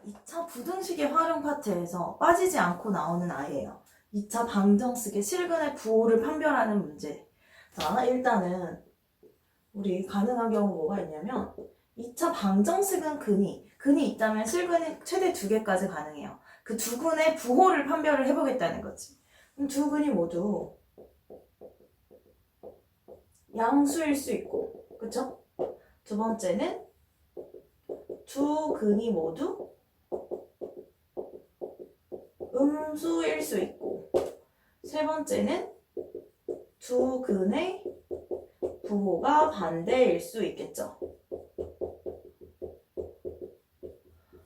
2차 부등식의 활용 파트에서 빠지지 않고 나오는 아이예요. 2차 방정식의 실근의 부호를 판별하는 문제. 자, 일단은 우리 가능한 경우 뭐가 있냐면 2차 방정식은 근이 있다면 실근이 최대 2개까지 가능해요. 그 두 근의 부호를 판별을 해보겠다는 거지. 그럼 두 근이 모두 양수일 수 있고, 그쵸? 두 번째는 두 근이 모두 음수일 수 있고, 세 번째는 두 근의 부호가 반대일 수 있겠죠.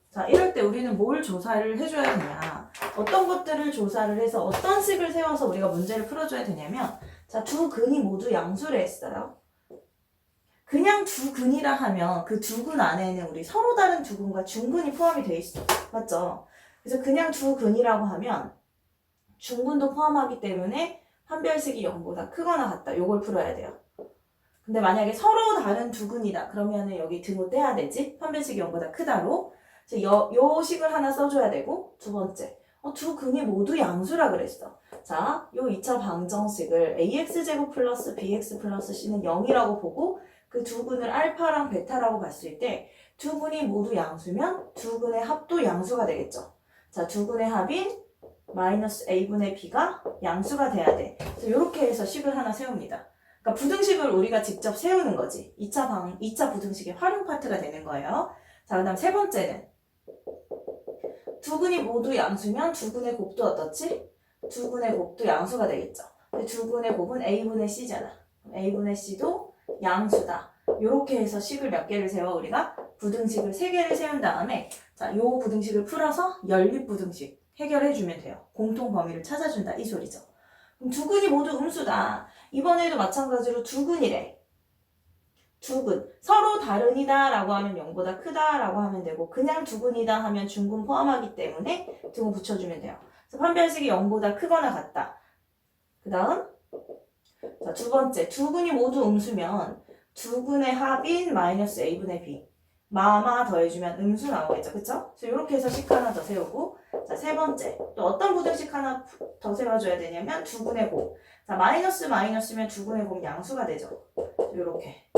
자, 이럴 때 우리는 뭘 조사를 해줘야 되냐, 어떤 것들을 조사를 해서 어떤 식을 세워서 우리가 문제를 풀어줘야 되냐면, 자, 두 근이 모두 양수를 했어요. 그냥 두 근이라 하면 그 두 근 안에는 우리 서로 다른 두 근과 중근이 포함이 돼 있어. 맞죠? 그래서 그냥 두 근이라고 하면 중근도 포함하기 때문에 판별식이 0보다 크거나 같다. 요걸 풀어야 돼요. 근데 만약에 서로 다른 두 근이다. 그러면은 여기 등호 떼야 되지? 판별식이 0보다 크다로. 요 식을 하나 써줘야 되고, 두 번째. 두 근이 모두 양수라 그랬어. 자, 요 2차 방정식을 ax제곱 플러스 bx 플러스 c는 0이라고 보고, 그 두 근을 알파랑 베타라고 봤을 때, 두 근이 모두 양수면 두 근의 합도 양수가 되겠죠. 자, 두 근의 합인 마이너스 a분의 b가 양수가 돼야 돼. 그래서 이렇게 해서 식을 하나 세웁니다. 그러니까 부등식을 우리가 직접 세우는 거지. 2차 부등식의 활용 파트가 되는 거예요. 자, 그 다음 세 번째는 두 근이 모두 양수면 두 근의 곱도 어떻지? 두 근의 곱도 양수가 되겠죠. 근데 두 근의 곱은 a분의 c잖아. a분의 c도 양수다. 이렇게 해서 식을 몇 개를 세워? 우리가 부등식을 3개를 세운 다음에, 자, 요 부등식을 풀어서 연립부등식 해결해주면 돼요. 공통 범위를 찾아준다, 이 소리죠. 그럼 두 근이 모두 음수다. 이번에도 마찬가지로 두 근이래. 두 근. 서로 다른이다 라고 하면 0보다 크다 라고 하면 되고, 그냥 두 근이다 하면 중근 포함하기 때문에 등호 붙여주면 돼요. 그래서 판별식이 0보다 크거나 같다. 그 다음, 자, 두 번째. 두 근이 모두 음수면 두 근의 합인 마이너스 a분의 b. 마마 더해주면 음수 나오겠죠. 그쵸? 그래서 이렇게 해서 식 하나 더 세우고, 자, 세 번째. 또 어떤 부등식 하나 더 세워줘야 되냐면 두 근의 곱. 자, 마이너스면 두 근의 곱 양수가 되죠. 요렇게.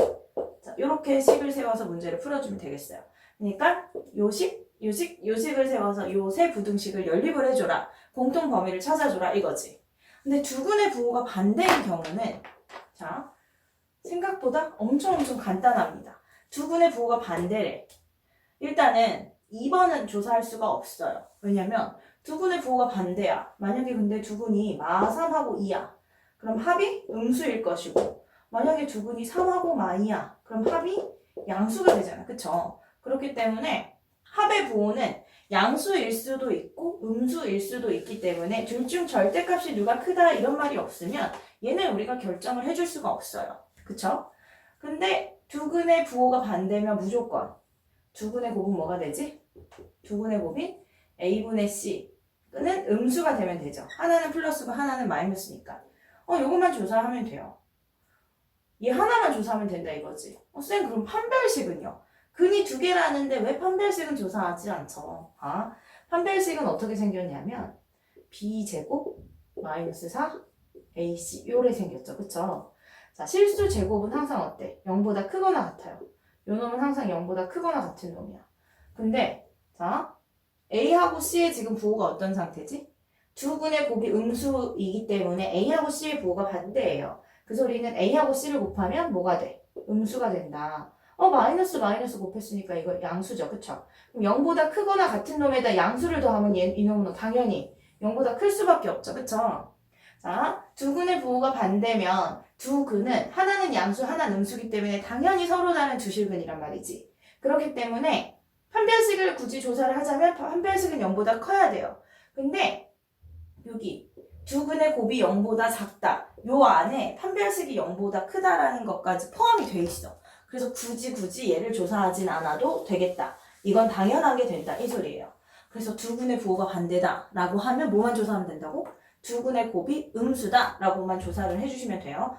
자, 요렇게 식을 세워서 문제를 풀어주면 되겠어요. 그러니까 요식을 세워서 요 세 부등식을 연립을 해줘라. 공통 범위를 찾아줘라 이거지. 근데 두 근의 부호가 반대인 경우는, 자, 생각보다 엄청 간단합니다. 두 근의 부호가 반대래. 일단은 2번은 조사할 수가 없어요. 왜냐면 두 근의 부호가 반대야. 만약에 근데 두 근이 마3하고 2야. 그럼 합이 음수일 것이고, 만약에 두 근이 3하고 마2야. 그럼 합이 양수가 되잖아. 그쵸? 그렇기 때문에 합의 부호는 양수일 수도 있고 음수일 수도 있기 때문에 둘 중 절대값이 누가 크다 이런 말이 없으면 얘는 우리가 결정을 해줄 수가 없어요. 그쵸? 근데 두 근의 부호가 반대면 무조건 두 근의 곱은 뭐가 되지? 두 근의 곱이 a분의 c는 음수가 되면 되죠. 하나는 플러스고 하나는 마이너스니까. 요것만 조사하면 돼요. 얘 하나만 조사하면 된다 이거지. 쌤 그럼 판별식은요? 근이 2개라는데 왜 판별식은 조사하지 않죠? 판별식은 어떻게 생겼냐면 b제곱 마이너스 4 ac 요래 생겼죠. 그쵸? 자, 실수 제곱은 항상 어때? 0보다 크거나 같아요. 요 놈은 항상 0보다 크거나 같은 놈이야. 근데 자, a하고 c의 지금 부호가 어떤 상태지? 두 근의 곱이 음수이기 때문에 a하고 c의 부호가 반대예요. 그 소리는 a하고 c를 곱하면 뭐가 돼? 음수가 된다. 마이너스 곱했으니까 이거 양수죠. 그쵸? 그럼 0보다 크거나 같은 놈에다 양수를 더하면 이놈은 당연히 0보다 클 수밖에 없죠. 그쵸? 자, 두 근의 부호가 반대면 두 근은 하나는 양수, 하나는 음수기 때문에 당연히 서로 다른 두 실근이란 말이지. 그렇기 때문에 판별식을 굳이 조사를 하자면 판별식은 0보다 커야 돼요. 근데 여기 두 근의 곱이 0보다 작다. 요 안에 판별식이 0보다 크다라는 것까지 포함이 돼 있어. 그래서 굳이 얘를 조사하진 않아도 되겠다. 이건 당연하게 된다. 이 소리예요. 그래서 두 근의 부호가 반대다 라고 하면 뭐만 조사하면 된다고? 두 근의 곱이 음수다 라고만 조사를 해주시면 돼요.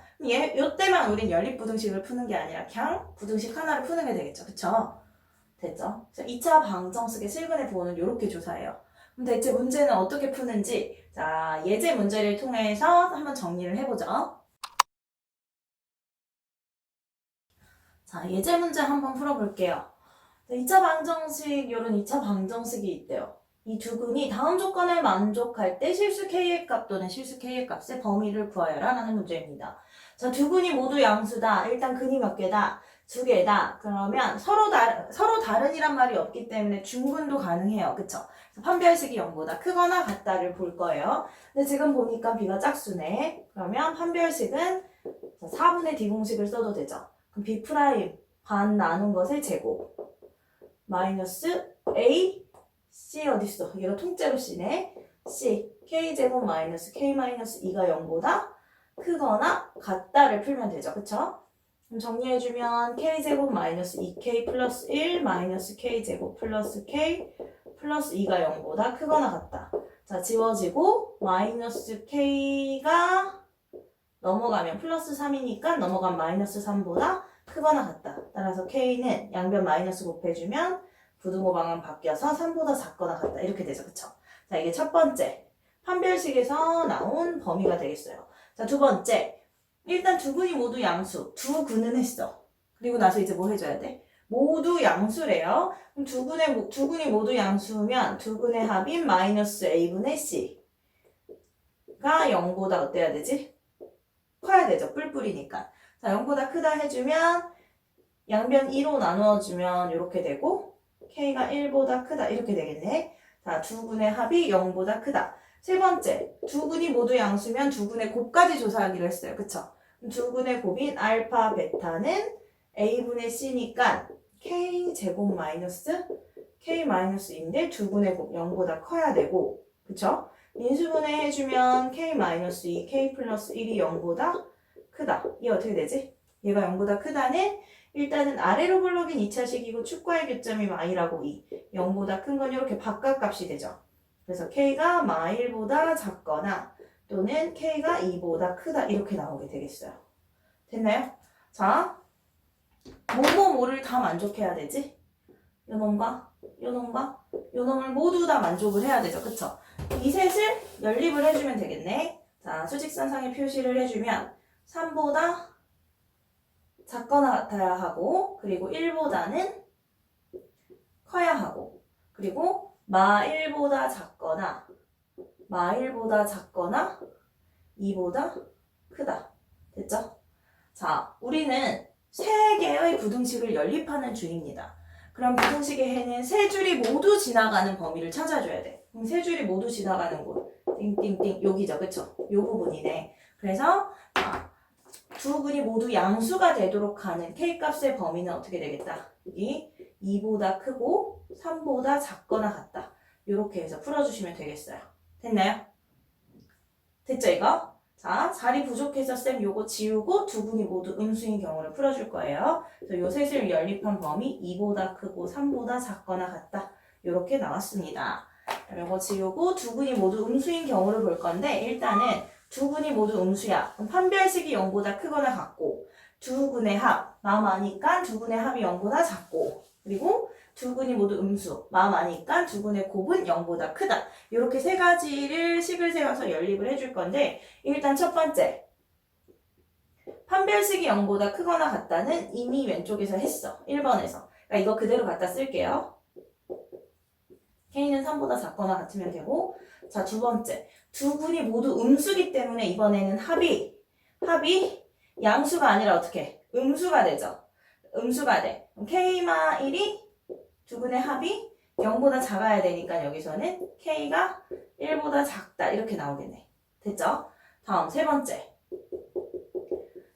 요때만 우린 연립부등식을 푸는 게 아니라 그냥 부등식 하나를 푸는 게 되겠죠. 그쵸? 됐죠? 2차 방정식의 실근의 부호는 이렇게 조사해요. 그럼 대체 문제는 어떻게 푸는지 자 예제 문제를 통해서 한번 정리를 해보죠. 자 예제 문제 한번 풀어볼게요. 2차 방정식 이런 2차 방정식이 있대요. 이 두 근이 다음 조건을 만족할 때 실수 K의 값 또는 실수 K의 값의 범위를 구하여라 라는 문제입니다. 자, 두 근이 모두 양수다. 일단 근이 몇 개다? 두 개다. 그러면 서로 다른이란 말이 없기 때문에 중근도 가능해요. 그쵸? 판별식이 0보다 크거나 같다를 볼 거예요. 근데 지금 보니까 B가 짝수네. 그러면 판별식은 4분의 D 공식을 써도 되죠. 그럼 B 프라임 반 나눈 것의 제곱 마이너스 A C 어딨어? 얘가 통째로 C네. C K제곱 마이너스 K 마이너스 2가 0보다 크거나 같다를 풀면 되죠. 그쵸? 그럼 정리해주면 K제곱 마이너스 2K 플러스 1 마이너스 K제곱 플러스 K 플러스 2가 0보다 크거나 같다. 자, 지워지고 마이너스 K가 넘어가면 플러스 3이니까 넘어간 마이너스 3보다 크거나 같다. 따라서 K는 양변 마이너스 곱해주면 부등호 방향 바뀌어서 3보다 작거나 같다. 이렇게 되죠. 그쵸? 자, 이게 첫 번째. 판별식에서 나온 범위가 되겠어요. 자, 두 번째. 일단 두 근이 모두 양수. 두 근은 했어. 그리고 나서 이제 뭐 해줘야 돼? 모두 양수래요. 그럼 두 근이 모두 양수면 두 근의 합인 마이너스 A분의 C가 0보다 어때야 되지? 커야 되죠. 뿔뿔이니까. 자, 0보다 크다 해주면 양변 2로 나누어주면 이렇게 되고 K가 1보다 크다 이렇게 되겠네. 자, 두 근의 합이 0보다 크다. 세 번째, 두 근이 모두 양수면 두 근의 곱까지 조사하기로 했어요. 그쵸? 두 근의 곱인 알파, 베타는 A분의 C니까 K제곱 마이너스 K 마이너스인데 두 근의 곱 0보다 커야 되고 그쵸? 인수분해 해주면 K 마이너스 2, K 플러스 1이 0보다 크다. 이게 어떻게 되지? 얘가 0보다 크다는 일단은 아래로 굴러긴 2차식이고 축과의 교점이 마이라고 2. 0보다 큰 건 이렇게 바깥값이 되죠. 그래서 K가 마일보다 작거나 또는 K가 2보다 크다 이렇게 나오게 되겠어요. 됐나요? 자, 뭐를 다 만족해야 되지? 요 놈과 요 놈과 요 놈을 모두 다 만족을 해야 되죠. 그쵸? 이 셋을 연립을 해주면 되겠네. 자, 수직선상에 표시를 해주면 3보다 작거나 같아야 하고 그리고 1보다는 커야 하고 그리고 마 1보다 작거나 2보다 크다. 됐죠? 자, 우리는 세 개의 부등식을 연립하는 중입니다. 그럼 부등식의 해는 세 줄이 모두 지나가는 범위를 찾아줘야 돼. 그럼 세 줄이 모두 지나가는 곳 띵띵띵 여기죠. 그쵸? 요 부분이네. 그래서 두 근이 모두 양수가 되도록 하는 K값의 범위는 어떻게 되겠다? 여기 2보다 크고 3보다 작거나 같다. 이렇게 해서 풀어주시면 되겠어요. 됐나요? 됐죠 이거? 자, 자리 부족해서 쌤 요거 지우고 두 근이 모두 음수인 경우를 풀어줄 거예요. 그래서 요 셋을 연립한 범위 2보다 크고 3보다 작거나 같다. 이렇게 나왔습니다. 요거 지우고 두 근이 모두 음수인 경우를 볼 건데 일단은 두 근이 모두 음수야. 그럼 판별식이 0보다 크거나 같고 두 근의 합, 마음 아니까 두 근의 합이 0보다 작고 그리고 두 근이 모두 음수, 마음 아니까 두 근의 곱은 0보다 크다. 이렇게 세 가지를 식을 세워서 연립을 해줄 건데 일단 첫 번째 판별식이 0보다 크거나 같다는 이미 왼쪽에서 했어. 1번에서. 그러니까 이거 그대로 갖다 쓸게요. K는 3보다 작거나 같으면 되고 자, 두 번째 두 근이 모두 음수기 때문에 이번에는 합이 양수가 아니라 어떻게? 음수가 되죠. 음수가 돼. 그럼 K마 1이 두 근의 합이 0보다 작아야 되니까 여기서는 K가 1보다 작다 이렇게 나오겠네. 됐죠? 다음 세 번째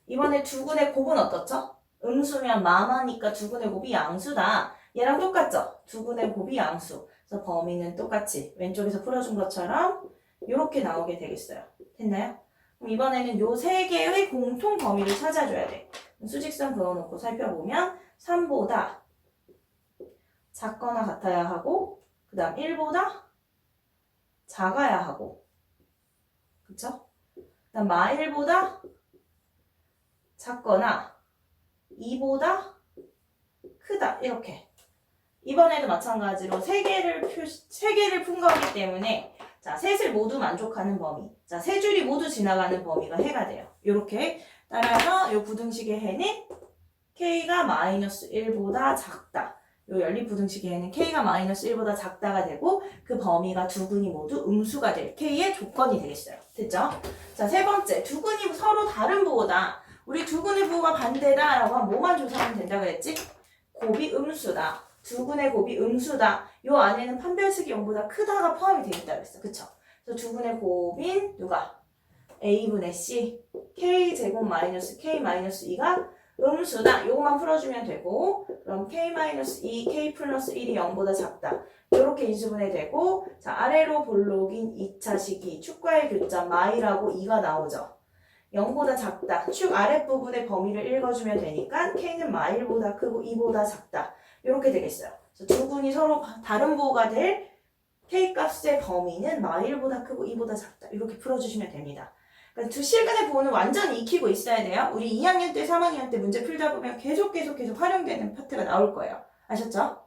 이번에 두 근의 곱은 어떻죠? 음수면 마마니까 두 근의 곱이 양수다. 얘랑 똑같죠? 두 근의 곱이 양수. 그래서 범위는 똑같이 왼쪽에서 풀어준 것처럼 이렇게 나오게 되겠어요. 됐나요? 그럼 이번에는 요 세 개의 공통 범위를 찾아줘야 돼. 수직선 그어놓고 살펴보면 3보다 작거나 같아야 하고 그 다음 1보다 작아야 하고 그쵸? 그 다음 마1보다 작거나 2보다 크다 이렇게 이번에도 마찬가지로 세 개를 푼 거기 때문에 자, 셋을 모두 만족하는 범위. 자, 세 줄이 모두 지나가는 범위가 해가 돼요. 이렇게 따라서 이 부등식의 해는 k가 마이너스 1보다 작다. 요 연립부등식의 해는 k가 마이너스 1보다 작다가 되고 그 범위가 두 근이 모두 음수가 될 k의 조건이 되겠어요. 됐죠? 자, 세 번째. 두 근이 서로 다른 부호다. 우리 두 근의 부호가 반대다 라고 하면 뭐만 조사하면 된다 그랬지? 곱이 음수다. 두 근의 곱이 음수다. 요 안에는 판별식이 0보다 크다가 포함이 되겠다 그랬어. 그쵸? 그래서 두 근의 곱인 누가? a분의 c k제곱 마이너스 k 마이너스 2가 음수다. 요것만 풀어주면 되고 그럼 k-2, k 플러스 1이 0보다 작다. 요렇게 인수분해 되고 자 아래로 볼록인 2차 식이 축과의 교점 마이라고 2가 나오죠. 0보다 작다. 축 아랫부분의 범위를 읽어주면 되니까 k는 마일보다 크고 2보다 작다. 요렇게 되겠어요. 그래서 두 분이 서로 다른 부호가 될 k 값의 범위는 마일보다 크고 2보다 작다. 이렇게 풀어주시면 됩니다. 그러니까 두 실근의 부호는 완전히 익히고 있어야 돼요. 우리 2학년 때, 3학년 때 문제 풀다 보면 계속 활용되는 파트가 나올 거예요. 아셨죠?